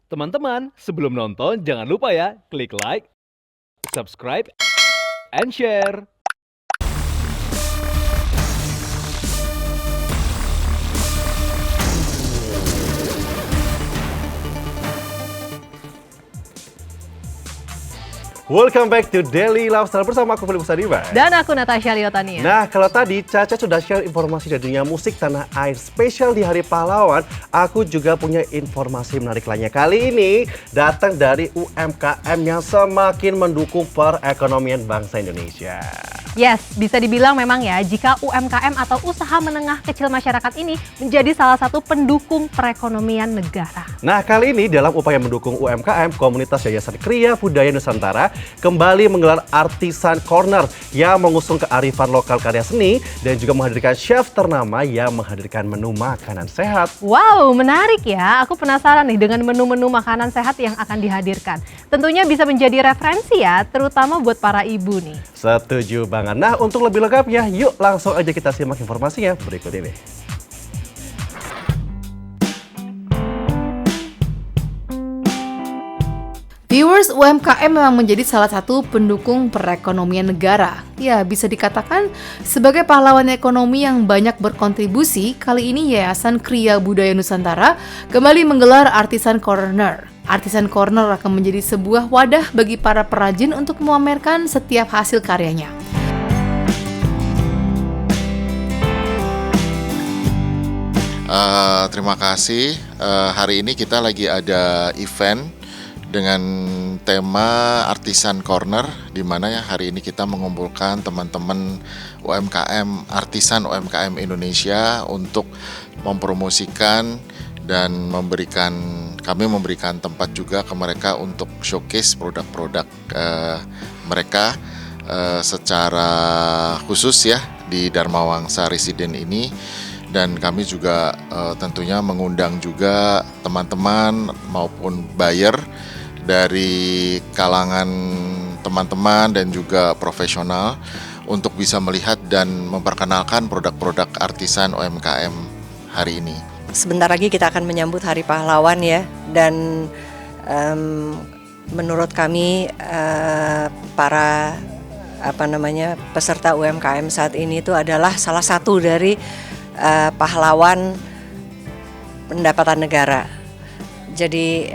Teman-teman, sebelum nonton jangan lupa ya, klik like, subscribe, and share. Welcome back to Daily Lifestyle bersama aku Philip Sadiba. Dan aku Natasha Liotania. Nah, kalau tadi Caca sudah share informasi dari dunia musik tanah air spesial di Hari Pahlawan, aku juga punya informasi menarik lainnya. Kali ini datang dari UMKM yang semakin mendukung perekonomian bangsa Indonesia. Yes, bisa dibilang memang ya, jika UMKM atau usaha menengah kecil masyarakat ini menjadi salah satu pendukung perekonomian negara. Nah, kali ini dalam upaya mendukung UMKM, komunitas Yayasan Kriya Budaya Nusantara kembali menggelar Artisan Corner yang mengusung kearifan lokal karya seni dan juga menghadirkan chef ternama yang menghadirkan menu makanan sehat. Wow, menarik ya. Aku penasaran nih dengan menu-menu makanan sehat yang akan dihadirkan. Tentunya bisa menjadi referensi ya, terutama buat para ibu nih. Setuju banget. Nah, untuk lebih lengkapnya, yuk langsung aja kita simak informasinya berikut ini. Viewers, UMKM memang menjadi salah satu pendukung perekonomian negara. Ya, bisa dikatakan sebagai pahlawan ekonomi yang banyak berkontribusi, kali ini Yayasan Kriya Budaya Nusantara kembali menggelar Artisan Corner. Artisan Corner akan menjadi sebuah wadah bagi para perajin untuk memamerkan setiap hasil karyanya. Terima kasih. Hari ini kita lagi ada event dengan tema Artisan Corner, di mana ya hari ini kita mengumpulkan teman-teman UMKM, artisan UMKM Indonesia untuk mempromosikan dan kami memberikan tempat juga ke mereka untuk showcase produk-produk mereka secara khusus ya di Dharma Wangsa Residen ini. Dan kami juga tentunya mengundang juga teman-teman maupun buyer dari kalangan teman-teman dan juga profesional untuk bisa melihat dan memperkenalkan produk-produk artisan UMKM hari ini. Sebentar lagi kita akan menyambut Hari Pahlawan ya, dan menurut kami para peserta UMKM saat ini itu adalah salah satu dari pahlawan pendapatan negara. Jadi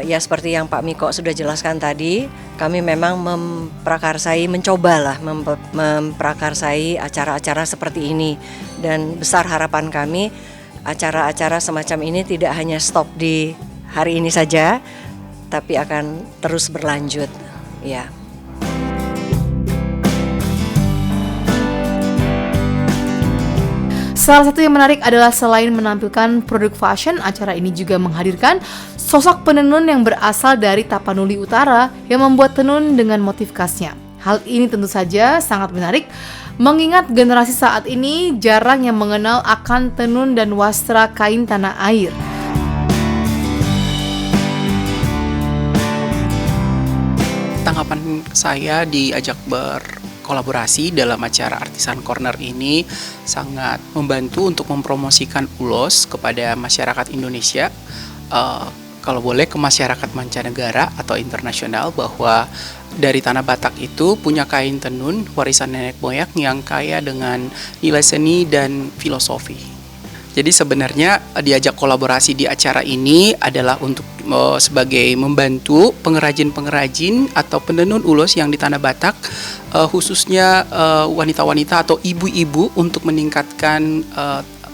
ya seperti yang Pak Miko sudah jelaskan tadi, kami memang mencobalah memprakarsai acara-acara seperti ini, dan besar harapan kami acara-acara semacam ini tidak hanya stop di hari ini saja, tapi akan terus berlanjut ya. Salah satu yang menarik adalah selain menampilkan produk fashion, acara ini juga menghadirkan sosok penenun yang berasal dari Tapanuli Utara yang membuat tenun dengan motif khasnya. Hal ini tentu saja sangat menarik, mengingat generasi saat ini jarang yang mengenal akan tenun dan wastra kain tanah air. Tanggapan saya diajak kolaborasi dalam acara Artisan Corner ini sangat membantu untuk mempromosikan ulos kepada masyarakat Indonesia, kalau boleh ke masyarakat mancanegara atau internasional, bahwa dari tanah Batak itu punya kain tenun warisan nenek moyang yang kaya dengan nilai seni dan filosofi. Jadi sebenarnya diajak kolaborasi di acara ini adalah untuk sebagai membantu pengrajin-pengrajin atau penenun ulos yang di tanah Batak, khususnya wanita-wanita atau ibu-ibu, untuk meningkatkan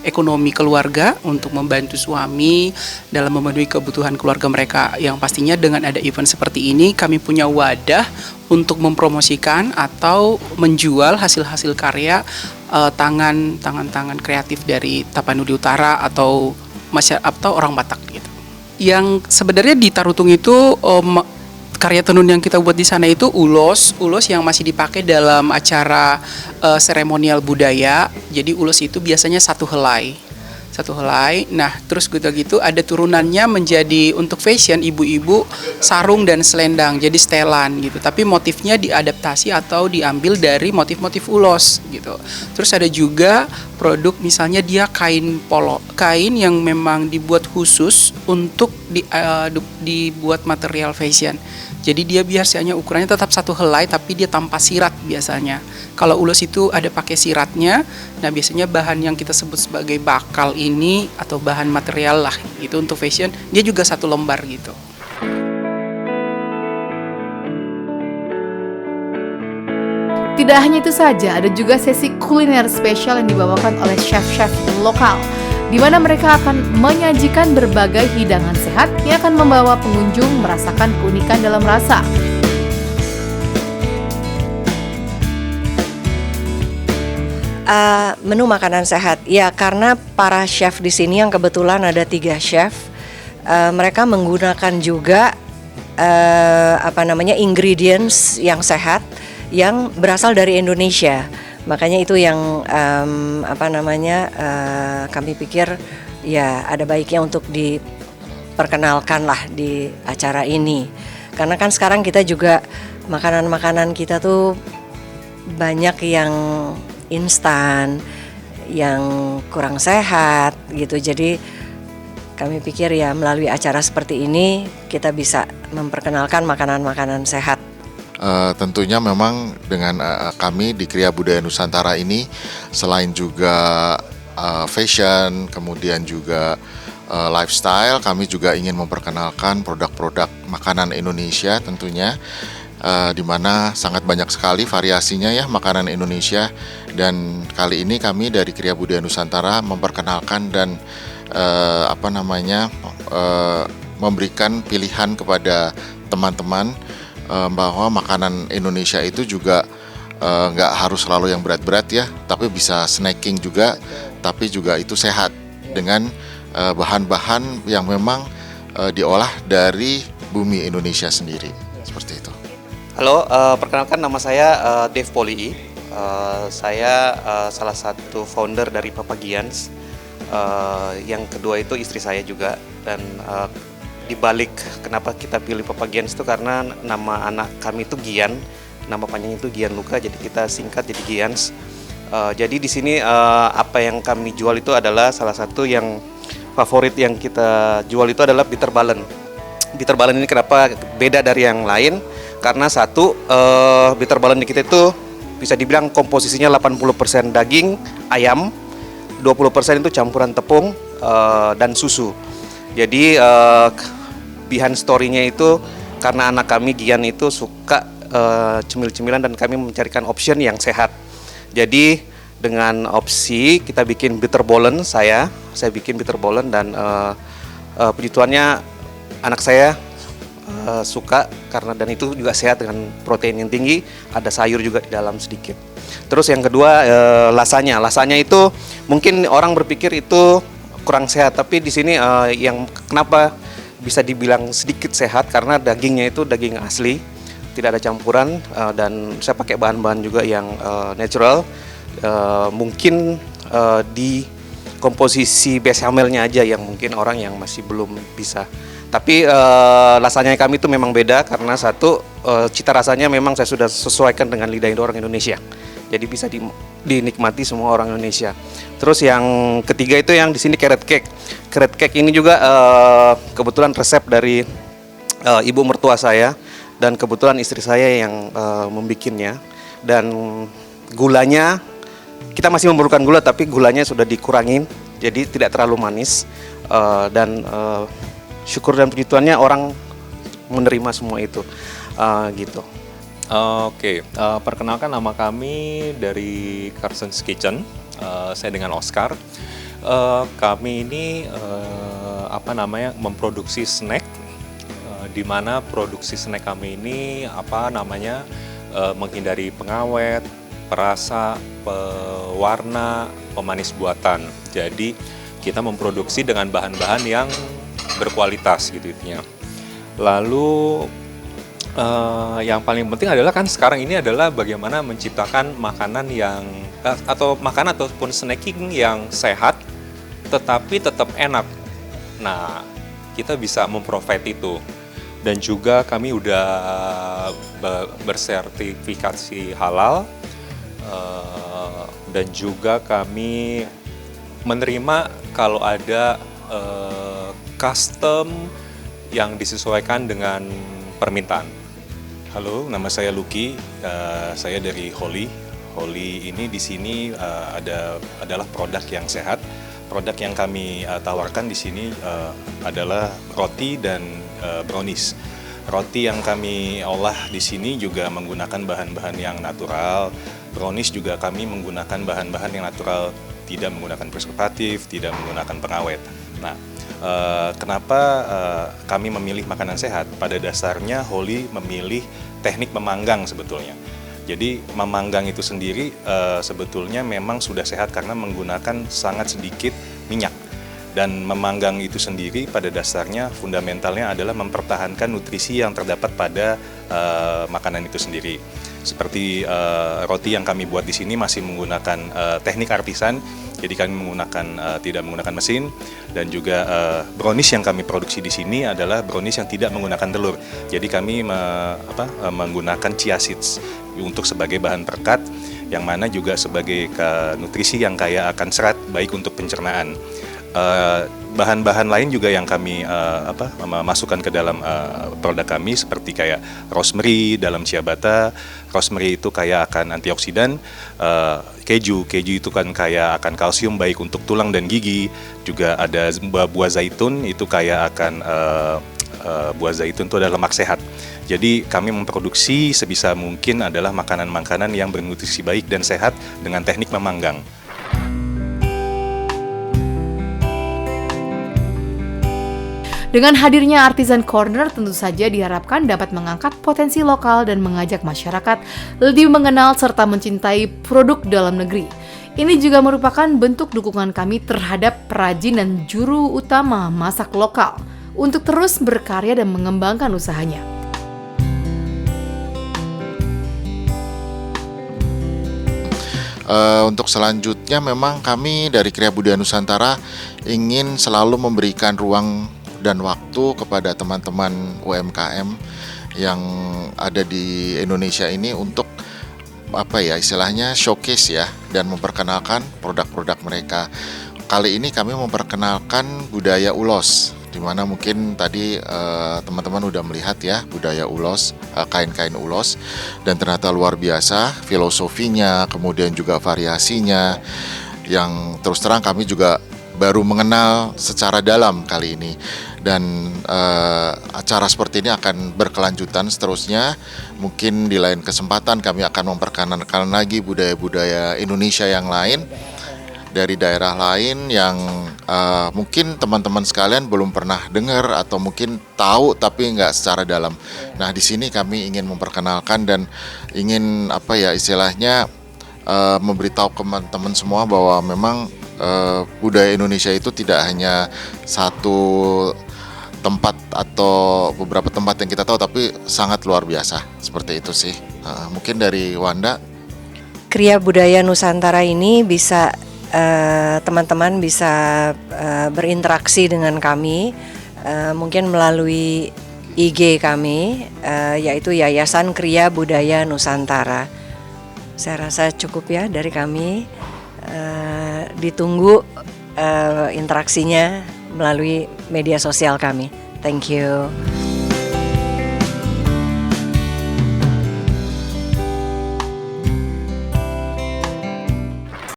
ekonomi keluarga, untuk membantu suami dalam memenuhi kebutuhan keluarga mereka. Yang pastinya dengan ada event seperti ini, kami punya wadah untuk mempromosikan atau menjual hasil-hasil karya tangan kreatif dari Tapanuli Utara atau orang Batak gitu. Yang sebenarnya di Tarutung itu karya tenun yang kita buat di sana itu ulos yang masih dipakai dalam acara seremonial budaya. Jadi ulos itu biasanya satu helai. Nah, terus gitu ada turunannya menjadi untuk fashion ibu-ibu sarung dan selendang, jadi setelan gitu. Tapi motifnya diadaptasi atau diambil dari motif-motif ulos gitu. Terus ada juga produk misalnya dia kain yang memang dibuat khusus untuk dibuat material fashion. Jadi dia biasanya ukurannya tetap satu helai tapi dia tanpa sirat biasanya. Kalau ulos itu ada pakai siratnya. Nah biasanya bahan yang kita sebut sebagai bakal ini atau bahan material lah itu untuk fashion, dia juga satu lembar gitu. Tidak hanya itu saja, ada juga sesi kuliner spesial yang dibawakan oleh chef-chef lokal, di mana mereka akan menyajikan berbagai hidangan sehat yang akan membawa pengunjung merasakan keunikan dalam rasa. Menu makanan sehat, ya karena para chef di sini yang kebetulan ada 3 chef, mereka menggunakan juga ingredients yang sehat yang berasal dari Indonesia. Makanya itu yang kami pikir ya ada baiknya untuk diperkenalkan lah di acara ini. Karena kan sekarang kita juga makanan-makanan kita tuh banyak yang instan, yang kurang sehat gitu. Jadi kami pikir ya melalui acara seperti ini kita bisa memperkenalkan makanan-makanan sehat. Tentunya memang dengan kami di Kriya Budaya Nusantara ini selain juga fashion, kemudian juga lifestyle, kami juga ingin memperkenalkan produk-produk makanan Indonesia tentunya, di mana sangat banyak sekali variasinya ya makanan Indonesia. Dan kali ini kami dari Kriya Budaya Nusantara memperkenalkan dan memberikan pilihan kepada teman-teman bahwa makanan Indonesia itu juga nggak harus selalu yang berat-berat ya, tapi bisa snacking juga, tapi juga itu sehat dengan bahan-bahan yang memang diolah dari bumi Indonesia sendiri, seperti itu. Halo, perkenalkan nama saya Dev Polii. Saya salah satu founder dari Papagians. Yang kedua itu istri saya juga, dan di balik kenapa kita pilih Papagians itu karena nama anak kami itu Gian, nama panjangnya itu Gian Luka, jadi kita singkat jadi Gians. Jadi di sini apa yang kami jual itu adalah salah satu yang favorit yang kita jual itu adalah bitter ballen. Bitter ballen ini kenapa beda dari yang lain? Karena satu, bitter ballen di kita itu bisa dibilang komposisinya 80% daging ayam, 20% itu campuran tepung dan susu. Jadi behind story-nya itu karena anak kami Gian itu suka cemil-cemilan dan kami mencarikan option yang sehat. Jadi dengan opsi kita bikin bitter ballen, saya bikin bitter ballen, dan puji Tuhannya anak saya suka karena, dan itu juga sehat dengan protein yang tinggi, ada sayur juga di dalam sedikit. Terus yang kedua lasanya itu mungkin orang berpikir itu kurang sehat, tapi di sini yang kenapa bisa dibilang sedikit sehat karena dagingnya itu daging asli, tidak ada campuran, dan saya pakai bahan-bahan juga yang natural. Mungkin di komposisi bechamelnya aja yang mungkin orang yang masih belum bisa. Tapi lasanya kami itu memang beda karena satu, cita rasanya memang saya sudah sesuaikan dengan lidah orang Indonesia. Jadi bisa dinikmati semua orang Indonesia. Terus yang ketiga itu yang di sini carrot cake. Carrot cake ini juga kebetulan resep dari ibu mertua saya, dan kebetulan istri saya yang membikinnya. Dan gulanya kita masih memerlukan gula, tapi gulanya sudah dikurangin, jadi tidak terlalu manis. Dan syukur dan puji Tuhannya orang menerima semua itu, gitu. Oke, perkenalkan nama kami dari Carson's Kitchen. Saya dengan Oscar. Kami ini memproduksi snack, di mana produksi snack kami ini menghindari pengawet, perasa, pewarna, pemanis buatan. Jadi kita memproduksi dengan bahan-bahan yang berkualitas gitu intinya. Lalu yang paling penting adalah kan sekarang ini adalah bagaimana menciptakan makanan yang makanan ataupun snacking yang sehat tetapi tetap enak. Nah, kita bisa memprovide itu. Dan juga kami udah bersertifikasi halal, dan juga kami menerima kalau ada custom yang disesuaikan dengan permintaan. Halo, nama saya Lucky, saya dari Holy. Holy ini di sini adalah produk yang sehat. Produk yang kami tawarkan di sini adalah roti dan brownies. Roti yang kami olah di sini juga menggunakan bahan-bahan yang natural. Brownies juga kami menggunakan bahan-bahan yang natural, tidak menggunakan preservatif, tidak menggunakan pengawet. Nah, kenapa kami memilih makanan sehat? Pada dasarnya Holy memilih teknik memanggang sebetulnya. Jadi memanggang itu sendiri sebetulnya memang sudah sehat karena menggunakan sangat sedikit minyak. Dan memanggang itu sendiri pada dasarnya fundamentalnya adalah mempertahankan nutrisi yang terdapat pada makanan itu sendiri. Seperti roti yang kami buat di sini masih menggunakan teknik artisan, jadi kami tidak menggunakan mesin. Dan juga brownies yang kami produksi di sini adalah brownies yang tidak menggunakan telur. Jadi kami menggunakan chia seeds untuk sebagai bahan perekat, yang mana juga sebagai nutrisi yang kaya akan serat, baik untuk pencernaan. Bahan-bahan lain juga yang kami masukkan ke dalam produk kami seperti kayak rosemary dalam ciabatta. Rosemary itu kaya akan antioksidan. Keju itu kan kaya akan kalsium baik untuk tulang dan gigi. Juga ada buah zaitun, itu kaya akan buah zaitun itu adalah lemak sehat. Jadi kami memproduksi sebisa mungkin adalah makanan-makanan yang bernutrisi baik dan sehat dengan teknik memanggang. Dengan hadirnya Artisan Corner tentu saja diharapkan dapat mengangkat potensi lokal dan mengajak masyarakat lebih mengenal serta mencintai produk dalam negeri. Ini juga merupakan bentuk dukungan kami terhadap perajin dan juru utama masak lokal untuk terus berkarya dan mengembangkan usahanya. Untuk selanjutnya memang kami dari Kriya Budaya Nusantara ingin selalu memberikan ruang dan waktu kepada teman-teman UMKM yang ada di Indonesia ini untuk istilahnya showcase ya, dan memperkenalkan produk-produk mereka. Kali ini kami memperkenalkan budaya ulos, di mana mungkin tadi teman-teman udah melihat ya budaya ulos, kain-kain ulos, dan ternyata luar biasa filosofinya, kemudian juga variasinya, yang terus terang kami juga baru mengenal secara dalam kali ini. Dan acara seperti ini akan berkelanjutan seterusnya. Mungkin di lain kesempatan kami akan memperkenalkan lagi budaya-budaya Indonesia yang lain dari daerah lain yang mungkin teman-teman sekalian belum pernah dengar atau mungkin tahu tapi nggak secara dalam. Nah, di sini kami ingin memperkenalkan dan ingin istilahnya memberitahu teman-teman semua bahwa memang budaya Indonesia itu tidak hanya satu tempat atau beberapa tempat yang kita tahu, tapi sangat luar biasa. Seperti itu sih. Mungkin dari Wanda. Kriya Budaya Nusantara ini bisa teman-teman bisa berinteraksi dengan kami mungkin melalui IG kami yaitu Yayasan Kriya Budaya Nusantara. Saya rasa cukup ya dari kami. Ditunggu interaksinya melalui media sosial kami. Thank you.